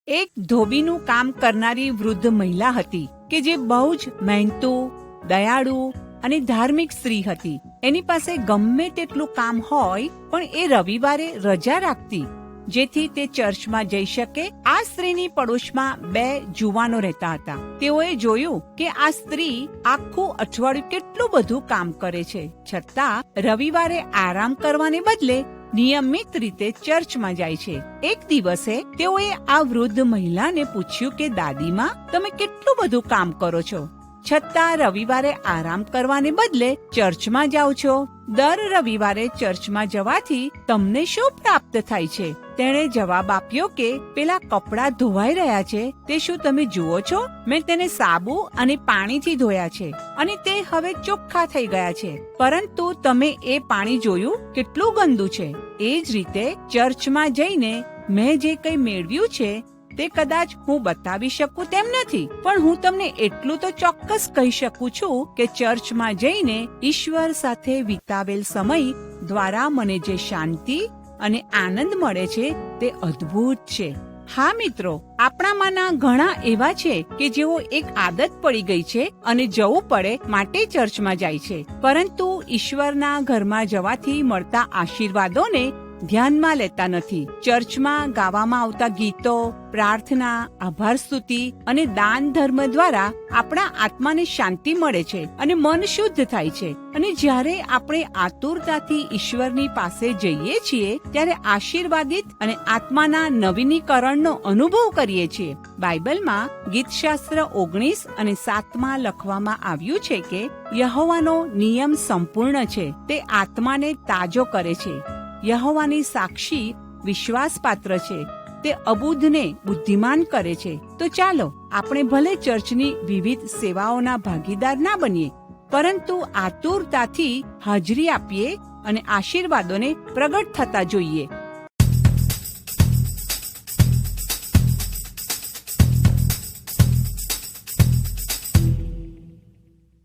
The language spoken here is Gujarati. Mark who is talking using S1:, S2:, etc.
S1: એક ધોબીનું કામ કરનારી વૃદ્ધ મહિલા હતી કે જે બહુ જ મહેનતુ, દયાળુ અને ધાર્મિક સ્ત્રી હતી. એની પાસે ગમે તેટલું કામ હોય પણ એ રવિવારે રજા રાખતી જેથી તે ચર્ચમાં જઈ શકે. આ સ્ત્રીની પડોશમાં 2 જુવાનો રહેતા હતા. તેઓએ જોયું કે આ સ્ત્રી આખું અઠવાડિયું કેટલું બધું કામ કરે છે, છતાં રવિવારે આરામ કરવાને બદલે નિયમિત રીતે ચર્ચમાં જાય છે. એક દિવસે તેઓએ આ વૃદ્ધ મહિલાને પૂછ્યું કે દાદીમાં, તમે કેટલું બધું કામ કરો છો, છતાં રવિવારે આરામ કરવાને બદલે ચર્ચમાં જાઓ છો. દર રવિવારે ચર્ચમાં જવાથી તમને શું પ્રાપ્ત થાય છે? તેણે જવાબ આપ્યો કે પેલા કપડાં ધોવાઈ રહ્યા છે તે શું તમે જુઓ છો? મેં તેને સાબુ અને પાણીથી ધોયા છે અને તે હવે ચોખ્ખા થઈ ગયા છે, પરંતુ તમે એ પાણી જોયું કેટલું ગંદુ છે. એ જ રીતે ચર્ચમાં જઈને મેં જે કંઈ મેળવ્યું છે તે કદાચ હું બતાવી શકું તેમ નથી, પણ હું તમને એટલું તો ચોક્કસ કહી શકું છું કે ચર્ચમાં જઈને ઈશ્વર સાથે વિતાવેલ સમય દ્વારા મને જે શાંતિ અને આનંદ મળે છે તે અદ્ભુત છે. હા મિત્રો, આપણામાંના ઘણા એવા છે કે જેઓ એક આદત પડી ગઈ છે અને જવું પડે માટે ચર્ચમાં જાય છે, પરંતુ ઈશ્વરના ઘરમાં જવાથી મળતા આશીર્વાદોને ધ્યાનમાં લેતા નથી. ચર્ચમાં ગાવામાં આવતા ગીતો, પ્રાર્થના, આભાર સ્તુતિ અને દાન ધર્મ દ્વારા આપણા આત્માને શાંતિ મળે છે અને મન શુદ્ધ થાય છે. અને જ્યારે આપણે આતુરતાથી ઈશ્વરની પાસે જઈએ છીએ ત્યારે આશીર્વાદિત અને આત્માના નવીનીકરણનો અનુભવ કરીએ છીએ. બાઇબલમાં ગીતશાસ્ત્ર 19 અને 7 લખવામાં આવ્યું છે કે યહોવાનો નિયમ સંપૂર્ણ છે, તે આત્માને તાજો કરે છે. યહોવાની સાક્ષી વિશ્વાસપાત્ર છે, તે અબુધને બુદ્ધિમાન કરે છે. તો ચાલો આપણે ભલે ચર્ચની વિવિધ સેવાઓના ભાગીદાર ના બનીએ, પરંતુ આતુરતાથી હાજરી આપીએ અને આશીર્વાદોને પ્રગટ થતા જોઈએ.